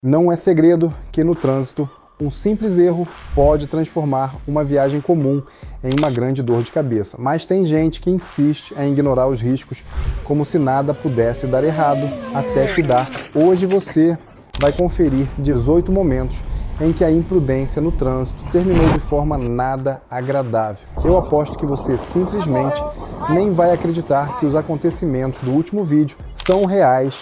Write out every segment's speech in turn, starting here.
Não é segredo que no trânsito, um simples erro pode transformar uma viagem comum em uma grande dor de cabeça. Mas tem gente que insiste em ignorar os riscos como se nada pudesse dar errado, até que dá. Hoje você vai conferir 18 momentos em que a imprudência no trânsito terminou de forma nada agradável. Eu aposto que você simplesmente nem vai acreditar que os acontecimentos do último vídeo são reais.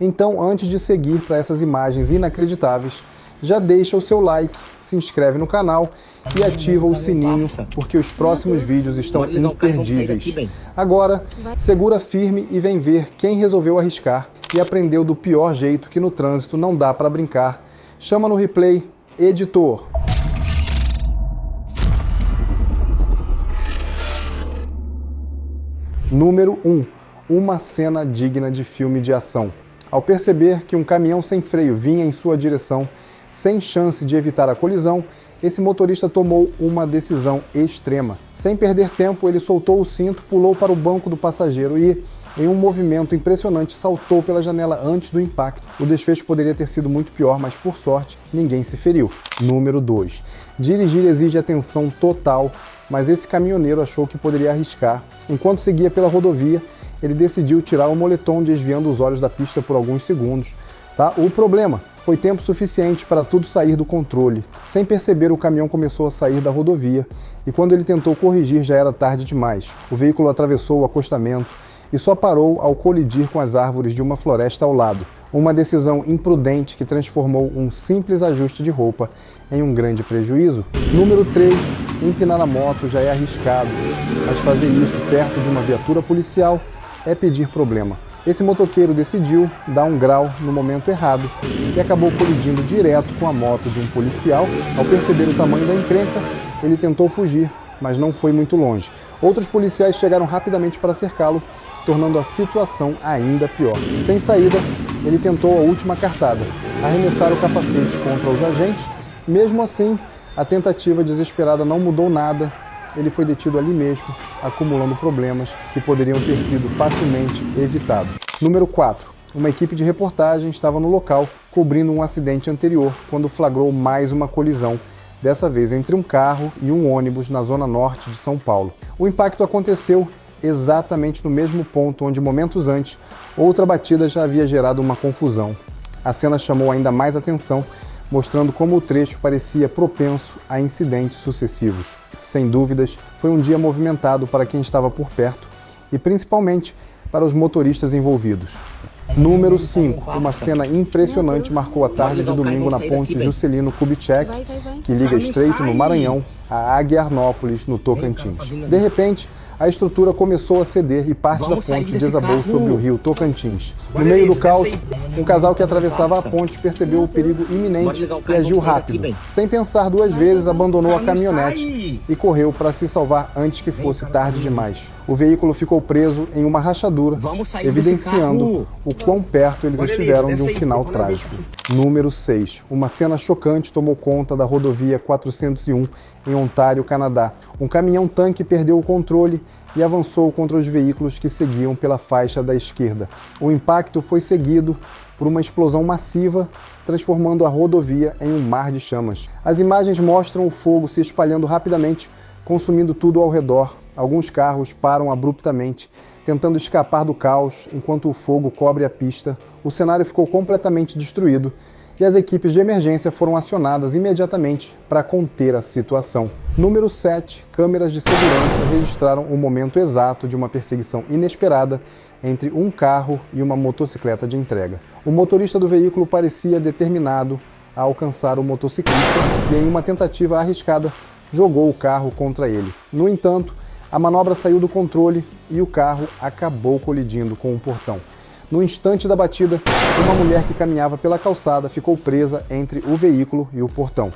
Então, antes de seguir para essas imagens inacreditáveis, já deixa o seu like, se inscreve no canal e ativa o sininho, porque os próximos vídeos estão imperdíveis. Agora, segura firme e vem ver quem resolveu arriscar e aprendeu do pior jeito que no trânsito não dá para brincar. Chama no replay, editor. Número 1. Uma cena digna de filme de ação. Ao perceber que um caminhão sem freio vinha em sua direção, sem chance de evitar a colisão, esse motorista tomou uma decisão extrema. Sem perder tempo, ele soltou o cinto, pulou para o banco do passageiro e, em um movimento impressionante, saltou pela janela antes do impacto. O desfecho poderia ter sido muito pior, mas por sorte, ninguém se feriu. Número 2. Dirigir exige atenção total, mas esse caminhoneiro achou que poderia arriscar. Enquanto seguia pela rodovia, ele decidiu tirar o moletom, desviando os olhos da pista por alguns segundos. O problema foi tempo suficiente para tudo sair do controle. Sem perceber, o caminhão começou a sair da rodovia e quando ele tentou corrigir já era tarde demais. O veículo atravessou o acostamento e só parou ao colidir com as árvores de uma floresta ao lado. Uma decisão imprudente que transformou um simples ajuste de roupa em um grande prejuízo. Número 3. Empinar a moto já é arriscado, mas fazer isso perto de uma viatura policial é pedir problema. Esse motoqueiro decidiu dar um grau no momento errado e acabou colidindo direto com a moto de um policial. Ao perceber o tamanho da encrenca, ele tentou fugir, mas não foi muito longe. Outros policiais chegaram rapidamente para cercá-lo, tornando a situação ainda pior. Sem saída, ele tentou a última cartada, arremessar o capacete contra os agentes. Mesmo assim, a tentativa desesperada não mudou nada. Ele foi detido ali mesmo, acumulando problemas que poderiam ter sido facilmente evitados. Número 4. Uma equipe de reportagem estava no local, cobrindo um acidente anterior, quando flagrou mais uma colisão, dessa vez entre um carro e um ônibus na zona norte de São Paulo. O impacto aconteceu exatamente no mesmo ponto onde, momentos antes, outra batida já havia gerado uma confusão. A cena chamou ainda mais atenção, mostrando como o trecho parecia propenso a incidentes sucessivos. Sem dúvidas, foi um dia movimentado para quem estava por perto e principalmente para os motoristas envolvidos. Número 5. Uma cena impressionante marcou a tarde de domingo na ponte Juscelino Kubitschek, que liga Estreito, no Maranhão, a Aguiarnópolis, no Tocantins. De repente, a estrutura começou a ceder e parte da ponte desabou sobre o rio Tocantins. No meio do caos, um casal que atravessava a ponte percebeu o perigo iminente e agiu rápido. Sem pensar duas vezes, abandonou a caminhonete e correu para se salvar antes que fosse tarde demais. O veículo ficou preso em uma rachadura, evidenciando o quão perto eles estiveram de um final trágico. Número 6. Uma cena chocante tomou conta da rodovia 401 em Ontário, Canadá. Um caminhão-tanque perdeu o controle e avançou contra os veículos que seguiam pela faixa da esquerda. O impacto foi seguido por uma explosão massiva, transformando a rodovia em um mar de chamas. As imagens mostram o fogo se espalhando rapidamente, consumindo tudo ao redor. Alguns carros param abruptamente, tentando escapar do caos enquanto o fogo cobre a pista. O cenário ficou completamente destruído e as equipes de emergência foram acionadas imediatamente para conter a situação. Número 7. Câmeras de segurança registraram o momento exato de uma perseguição inesperada entre um carro e uma motocicleta de entrega. O motorista do veículo parecia determinado a alcançar o motociclista e, em uma tentativa arriscada, jogou o carro contra ele. No entanto, a manobra saiu do controle e o carro acabou colidindo com um portão. No instante da batida, uma mulher que caminhava pela calçada ficou presa entre o veículo e o portão.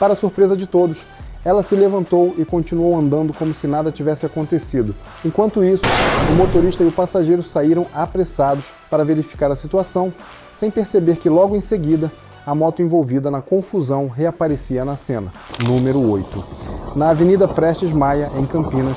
Para surpresa de todos, ela se levantou e continuou andando como se nada tivesse acontecido. Enquanto isso, o motorista e o passageiro saíram apressados para verificar a situação, sem perceber que logo em seguida a moto envolvida na confusão reaparecia na cena. Número 8. Na Avenida Prestes Maia, em Campinas,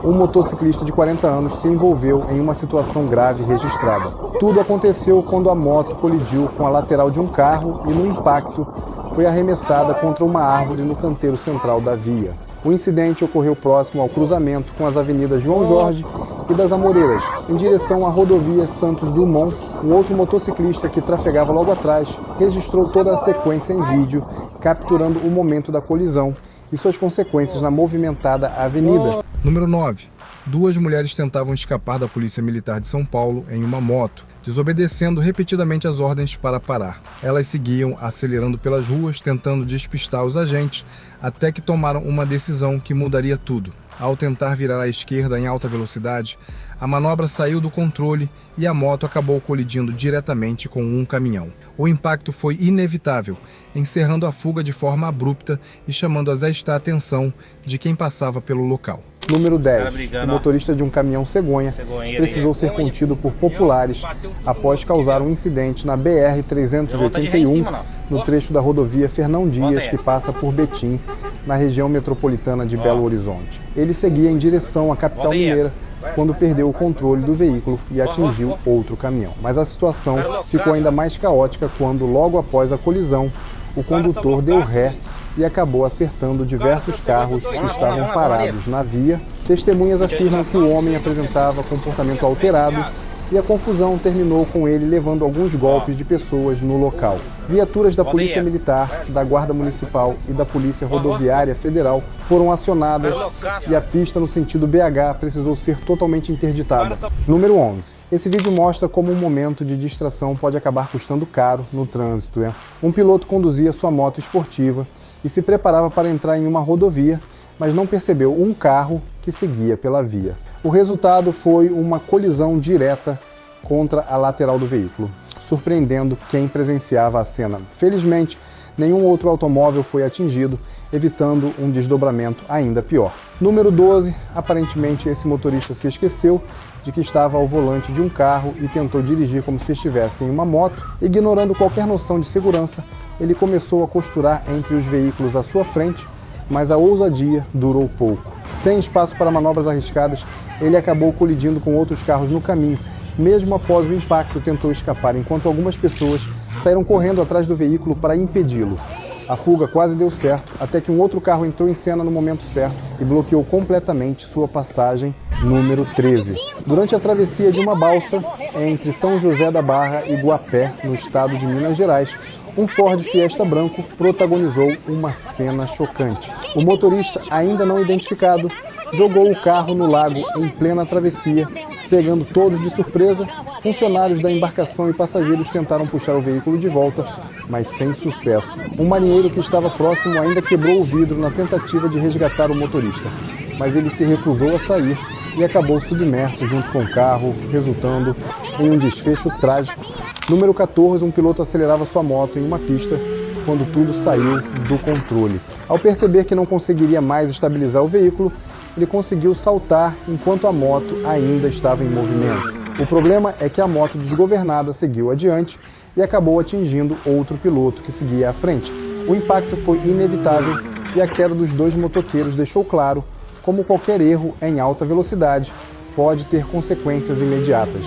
um motociclista de 40 anos se envolveu em uma situação grave registrada. Tudo aconteceu quando a moto colidiu com a lateral de um carro e, no impacto, foi arremessada contra uma árvore no canteiro central da via. O incidente ocorreu próximo ao cruzamento com as avenidas João Jorge e das Amoreiras, em direção à rodovia Santos Dumont. Um outro motociclista que trafegava logo atrás registrou toda a sequência em vídeo, capturando o momento da colisão e suas consequências na movimentada avenida. Número 9. Duas mulheres tentavam escapar da Polícia Militar de São Paulo em uma moto, desobedecendo repetidamente as ordens para parar. Elas seguiam acelerando pelas ruas, tentando despistar os agentes, até que tomaram uma decisão que mudaria tudo. Ao tentar virar à esquerda em alta velocidade, a manobra saiu do controle e a moto acabou colidindo diretamente com um caminhão. O impacto foi inevitável, encerrando a fuga de forma abrupta e chamando a esta atenção de quem passava pelo local. Número 10. O motorista de um caminhão cegonha precisou ser contido por populares após causar um incidente na BR-381, no trecho da rodovia Fernão Dias, que passa por Betim, na região metropolitana de Belo Horizonte. Ele seguia em direção à capital mineira quando perdeu o controle do veículo e atingiu outro caminhão. Mas a situação ficou ainda mais caótica quando, logo após a colisão, o condutor deu ré e acabou acertando diversos carros que estavam parados na via. Testemunhas afirmam que o homem apresentava comportamento alterado e a confusão terminou com ele levando alguns golpes de pessoas no local. Viaturas da Polícia Militar, da Guarda Municipal e da Polícia Rodoviária Federal foram acionadas e a pista no sentido BH precisou ser totalmente interditada. Número 11. Esse vídeo mostra como um momento de distração pode acabar custando caro no trânsito. Um piloto conduzia sua moto esportiva e se preparava para entrar em uma rodovia, mas não percebeu um carro que seguia pela via. O resultado foi uma colisão direta contra a lateral do veículo, surpreendendo quem presenciava a cena. Felizmente, nenhum outro automóvel foi atingido, evitando um desdobramento ainda pior. Número 12. Aparentemente, esse motorista se esqueceu de que estava ao volante de um carro e tentou dirigir como se estivesse em uma moto. Ignorando qualquer noção de segurança, ele começou a costurar entre os veículos à sua frente, mas a ousadia durou pouco. Sem espaço para manobras arriscadas, ele acabou colidindo com outros carros no caminho. Mesmo após o impacto, tentou escapar, enquanto algumas pessoas saíram correndo atrás do veículo para impedi-lo. A fuga quase deu certo, até que um outro carro entrou em cena no momento certo e bloqueou completamente sua passagem. Número 13. Durante a travessia de uma balsa entre São José da Barra e Guapé, no estado de Minas Gerais, um Ford Fiesta branco protagonizou uma cena chocante. O motorista, ainda não identificado, jogou o carro no lago em plena travessia, pegando todos de surpresa. Funcionários da embarcação e passageiros tentaram puxar o veículo de volta, mas sem sucesso. Um marinheiro que estava próximo ainda quebrou o vidro na tentativa de resgatar o motorista, mas ele se recusou a sair e acabou submerso junto com o carro, resultando em um desfecho trágico. Número 14, um piloto acelerava sua moto em uma pista quando tudo saiu do controle. Ao perceber que não conseguiria mais estabilizar o veículo, ele conseguiu saltar enquanto a moto ainda estava em movimento. O problema é que a moto desgovernada seguiu adiante e acabou atingindo outro piloto que seguia à frente. O impacto foi inevitável e a queda dos dois motoqueiros deixou claro como qualquer erro em alta velocidade pode ter consequências imediatas.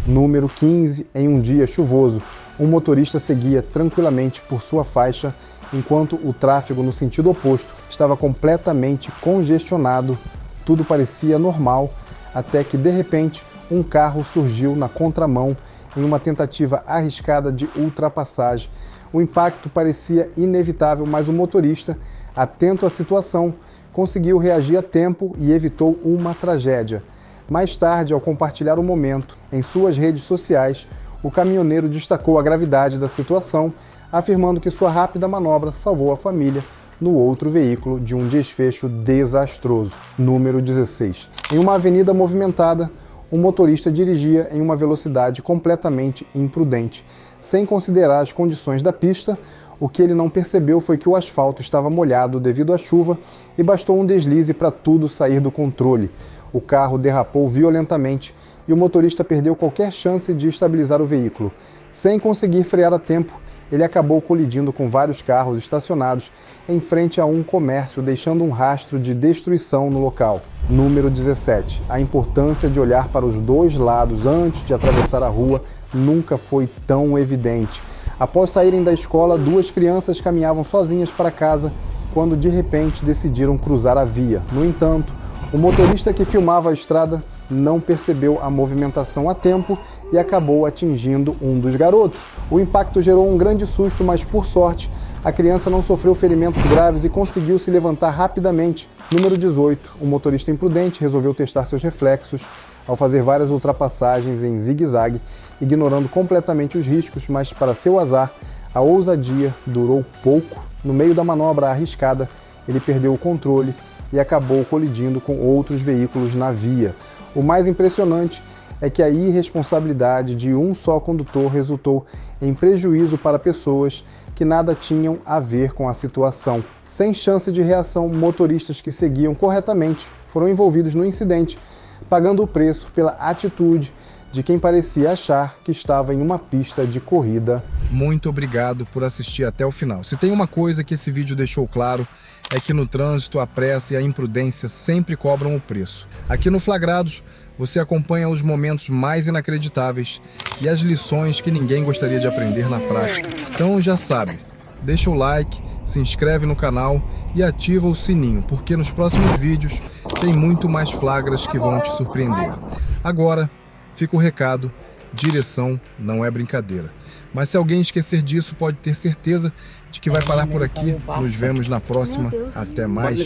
Número 15, em um dia chuvoso, um motorista seguia tranquilamente por sua faixa enquanto o tráfego no sentido oposto estava completamente congestionado. Tudo parecia normal, até que de repente um carro surgiu na contramão em uma tentativa arriscada de ultrapassagem. O impacto parecia inevitável, mas o motorista, atento à situação, conseguiu reagir a tempo e evitou uma tragédia. Mais tarde, ao compartilhar o momento em suas redes sociais, o caminhoneiro destacou a gravidade da situação, afirmando que sua rápida manobra salvou a família no outro veículo de um desfecho desastroso. Número 16. Em uma avenida movimentada, um motorista dirigia em uma velocidade completamente imprudente. Sem considerar as condições da pista, o que ele não percebeu foi que o asfalto estava molhado devido à chuva e bastou um deslize para tudo sair do controle. O carro derrapou violentamente e o motorista perdeu qualquer chance de estabilizar o veículo. Sem conseguir frear a tempo, ele acabou colidindo com vários carros estacionados em frente a um comércio, deixando um rastro de destruição no local. Número 17. A importância de olhar para os dois lados antes de atravessar a rua nunca foi tão evidente. Após saírem da escola, duas crianças caminhavam sozinhas para casa quando de repente decidiram cruzar a via. No entanto, o motorista que filmava a estrada não percebeu a movimentação a tempo e acabou atingindo um dos garotos. O impacto gerou um grande susto, mas por sorte, a criança não sofreu ferimentos graves e conseguiu se levantar rapidamente. Número 18. O motorista imprudente resolveu testar seus reflexos ao fazer várias ultrapassagens em zigue-zague, ignorando completamente os riscos, mas para seu azar, a ousadia durou pouco. No meio da manobra arriscada, ele perdeu o controle e acabou colidindo com outros veículos na via. O mais impressionante é que a irresponsabilidade de um só condutor resultou em prejuízo para pessoas que nada tinham a ver com a situação. Sem chance de reação, motoristas que seguiam corretamente foram envolvidos no incidente, pagando o preço pela atitude de quem parecia achar que estava em uma pista de corrida. Muito obrigado por assistir até o final. Se tem uma coisa que esse vídeo deixou claro, é que no trânsito a pressa e a imprudência sempre cobram o preço. Aqui no Flagrados, você acompanha os momentos mais inacreditáveis e as lições que ninguém gostaria de aprender na prática. Então já sabe, deixa o like, se inscreve no canal e ativa o sininho, porque nos próximos vídeos tem muito mais flagras que vão te surpreender. Agora, fica o recado, direção não é brincadeira. Mas se alguém esquecer disso, pode ter certeza de que vai parar por aqui. Nos vemos na próxima. Até mais.